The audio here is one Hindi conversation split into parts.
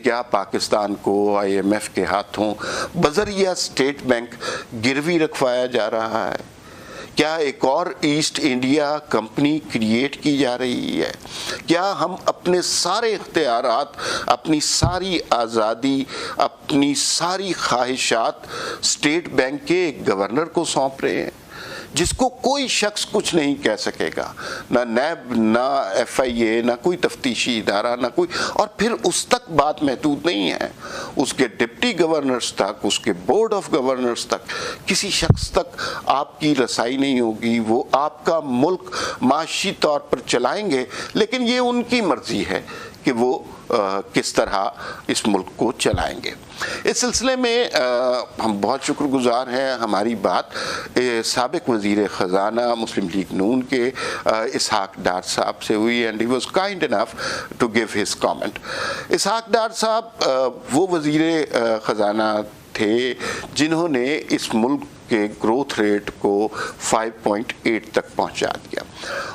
क्या पाकिस्तान को IMF के हाथों बजरिया स्टेट बैंक गिरवी रखवाया जा रहा है? क्या एक और ईस्ट इंडिया कंपनी क्रिएट की जा रही है? क्या हम अपने सारे इख्तियारात, अपनी सारी आज़ादी, अपनी सारी ख्वाहिशात स्टेट बैंक के एक गवर्नर को सौंप रहे हैं जिसको कोई शख्स कुछ नहीं कह सकेगा, ना नैब, ना FIA, ना कोई तफ्तीशी इदारा, ना कोई, और फिर उस तक बात महदूद नहीं है, उसके डिप्टी गवर्नर्स तक, उसके बोर्ड ऑफ गवर्नर्स तक, किसी शख्स तक आपकी रसाई नहीं होगी। वो आपका मुल्क माशी तौर पर चलाएंगे, लेकिन ये उनकी मर्जी है कि वो किस तरह इस मुल्क को चलाएंगे। इस सिलसिले में हम बहुत शुक्रगुजार हैं, हमारी बात साबिक वज़ीर ख़जाना मुस्लिम लीग नून के इसहाक डार साहब से हुई and he was kind enough to give his comment. Ishaq Dar साहब वो वज़ीर ख़जाना थे जिन्होंने इस मुल्क के ग्रोथ रेट को 5.8 तक पहुंचा दिया,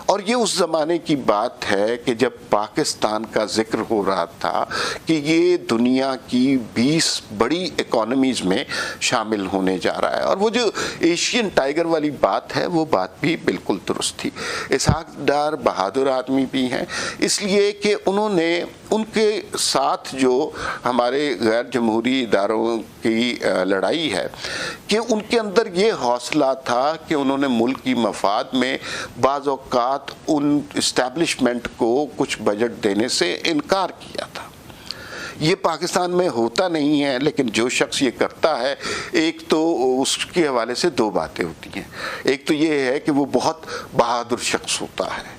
और ये उस ज़माने की बात है कि जब पाकिस्तान का जिक्र हो रहा था कि ये दुनिया की 20 बड़ी इकोनॉमीज़ में शामिल होने जा रहा है, और वो जो एशियन टाइगर वाली बात है वो बात भी बिल्कुल दुरुस्त थी। इसहाक डार बहादुर आदमी भी हैं, इसलिए कि उन्होंने उनके साथ जो हमारे गैर जमहूरी इदारों की लड़ाई है कि उनके अंदर ये हौसला था कि उन्होंने मुल्क की मफाद में बाज़ औक़ात उन इस्टेब्लिशमेंट को कुछ बजट देने से इनकार किया था। ये पाकिस्तान में होता नहीं है, लेकिन जो शख्स ये करता है, एक तो उसके हवाले से दो बातें होती हैं। एक तो ये है कि वो बहुत बहादुर शख्स होता है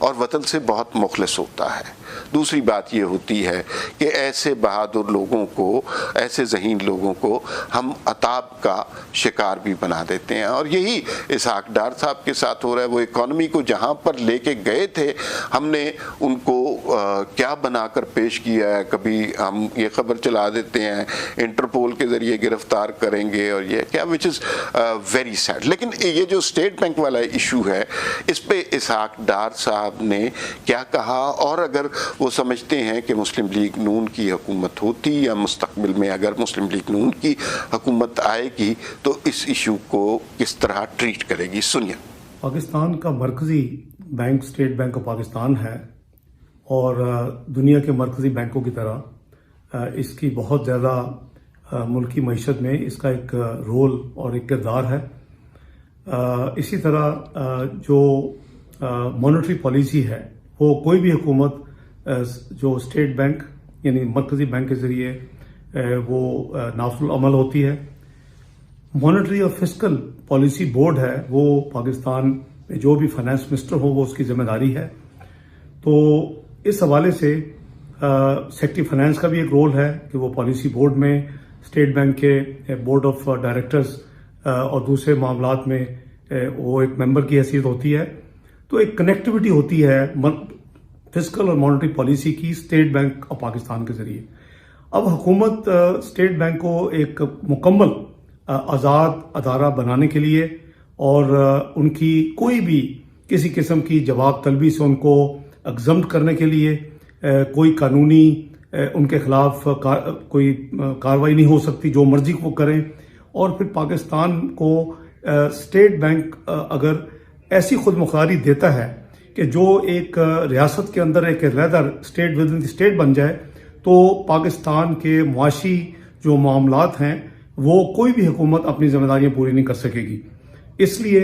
और वतन से बहुत मुखलिस होता है। दूसरी बात ये होती है कि ऐसे बहादुर लोगों को, ऐसे ज़हीन लोगों को हम अताब का शिकार भी बना देते हैं, और यही इसहाक डार साहब के साथ हो रहा है। वो इकॉनमी को जहाँ पर लेके गए थे, हमने उनको क्या बनाकर पेश किया है। कभी हम ये खबर चला देते हैं इंटरपोल के ज़रिए गिरफ्तार करेंगे और ये क्या, विच इज़ वेरी सैड। लेकिन ये जो स्टेट बैंक वाला इशू है, इस पे इसहाक डार साहब ने क्या कहा, और अगर वो समझते हैं कि मुस्लिम लीग नून की हुकूमत होती या मुस्तकबिल में अगर मुस्लिम लीग नून की हुकूमत आएगी तो इस इशू को किस तरह ट्रीट करेगी, सुनिए। पाकिस्तान का मरकजी bank state bank of Pakistan है, और दुनिया के मरकजी बैंकों की तरह इसकी बहुत ज़्यादा मुल्की मईशत में इसका एक रोल और एक किरदार है। इसी तरह जो मॉनेटरी पॉलिसी है, वो कोई भी हुकूमत जो स्टेट बैंक यानी मरकजी बैंक के ज़रिए वो नाफिल अमल होती है। मॉनेटरी और फिस्कल पॉलिसी बोर्ड है, वो पाकिस्तान में जो भी फाइनेंस मिनिस्टर हो वो उसकी जिम्मेदारी है। तो इस हवाले से सेक्रेटरी फाइनेंस का भी एक रोल है कि वो पॉलिसी बोर्ड में स्टेट बैंक के बोर्ड ऑफ डायरेक्टर्स और दूसरे मामलात में वो एक मेंबर की हैसियत होती है। तो एक कनेक्टिविटी होती है फिस्कल और मॉनेटरी पॉलिसी की स्टेट बैंक ऑफ पाकिस्तान के जरिए। अब हुकूमत स्टेट बैंक को एक मुकम्मल आज़ाद अदारा बनाने के लिए और उनकी कोई भी किसी किस्म की जवाब तलबी से उनको एग्जम्प्ट करने के लिए कोई कानूनी उनके खिलाफ कोई कार्रवाई नहीं हो सकती, जो मर्जी वो करें। और फिर पाकिस्तान को स्टेट बैंक अगर ऐसी खुद मुख्तारी देता है कि जो एक रियासत के अंदर एक अलहदा state with in the state बन जाए, तो पाकिस्तान के मुआशी जो मामलात हैं वो कोई भी हुकूमत अपनी जिम्मेदारियां पूरी नहीं कर सकेगी। इसलिए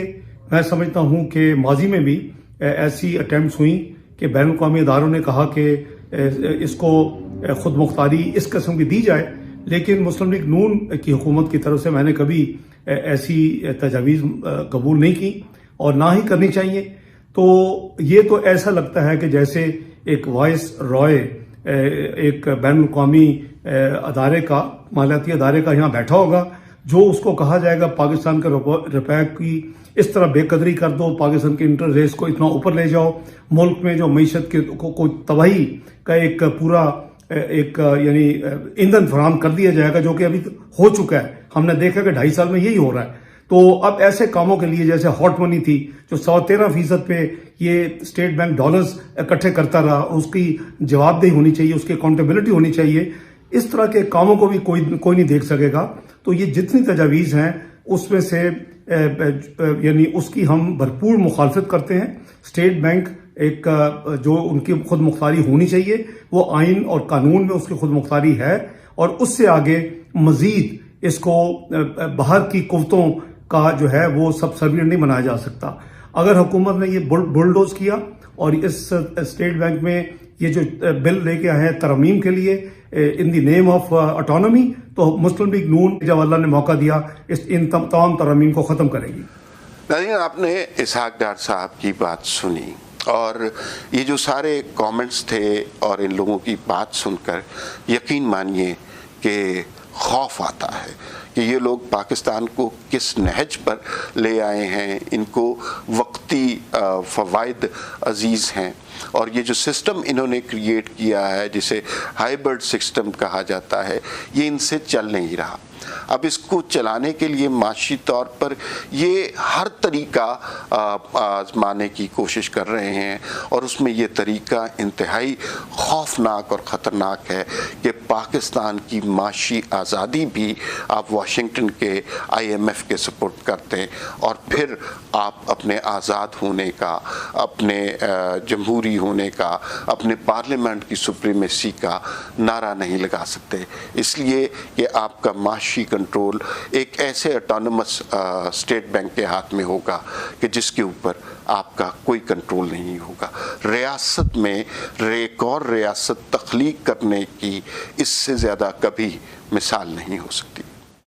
मैं समझता हूं कि माजी में भी ऐसी अटैम्प्ट्स हुई कि बैन अवी अदारों ने कहा कि इसको खुद मुख्तारी इस किस्म की दी जाए, लेकिन मुस्लिम लीग नून की हुकूमत की तरफ से मैंने कभी ऐसी तजावीज़ कबूल नहीं की और ना ही करनी चाहिए। तो ये तो ऐसा लगता है कि जैसे एक वाइस रॉय एक बैन अवी अदारे का, मालियाती अदारे का यहाँ बैठा होगा, जो उसको कहा जाएगा पाकिस्तान के रुपए की इस तरह बेकदरी कर दो, पाकिस्तान के इंटरेस्ट रेट को इतना ऊपर ले जाओ, मुल्क में जो मईशत को तबाही का एक पूरा एक यानी ईंधन फराहम कर दिया जाएगा, जो कि अभी हो चुका है। हमने देखा कि 2.5 साल में यही हो रहा है। तो अब ऐसे कामों के लिए जैसे हॉट मनी थी जो 13.5% पे ये स्टेट बैंक डॉलर्स इकट्ठे करता रहा, उसकी जवाबदेही होनी चाहिए, उसकी अकाउंटेबिलिटी होनी चाहिए। इस तरह के कामों को भी कोई नहीं देख सकेगा। तो ये जितनी तजावीज़ हैं उसमें से यानी उसकी हम भरपूर मुखालफत करते हैं। स्टेट बैंक एक जो उनकी खुद मुख्तारी होनी चाहिए, वो आइन और कानून में उसकी खुद मुख्तारी है, और उससे आगे मजीद इसको बाहर की कुव्वतों का जो है वो सबसर्विएंट नहीं बनाया जा सकता। अगर हुकूमत ने ये बुलडोज किया और इस स्टेट बैंक में ये जो बिल लेके आए हैं तरमीम के लिए in the name of autonomy, तो मुस्लिम लीग नून जब अल्लाह ने मौका दिया इन तमाम तरमीम को ख़त्म करेगी। नाज़रीन, आपने इसहाक डार साहब की बात सुनी और ये जो सारे कमेंट्स थे और इन लोगों की बात सुनकर यकीन मानिए कि खौफ आता है कि ये लोग पाकिस्तान को किस नहज पर ले आए हैं। इनको वक्ती फ़वाइद अजीज़ हैं और ये जो सिस्टम इन्होंने क्रिएट किया है जिसे हाइब्रिड सिस्टम कहा जाता है, ये इनसे चल नहीं रहा। अब इसको चलाने के लिए माशी तौर पर ये हर तरीका आजमाने की कोशिश कर रहे हैं और उसमें ये तरीका इंतहाई खौफनाक और ख़तरनाक है कि पाकिस्तान की माशी आज़ादी भी आप वाशिंगटन के IMF के सपोर्ट करते हैं और फिर आप अपने आज़ाद होने का, अपने जमहूरी होने का, अपने पार्लियामेंट की सुप्रीमेसी का नारा नहीं लगा सकते, इसलिए कि आपका माशी कंट्रोल एक ऐसे ऑटोनमस स्टेट बैंक के हाथ में होगा कि जिसके ऊपर आपका कोई कंट्रोल नहीं होगा। रियासत में एक और रियासत तख्लीक करने की इससे ज़्यादा कभी मिसाल नहीं हो सकती।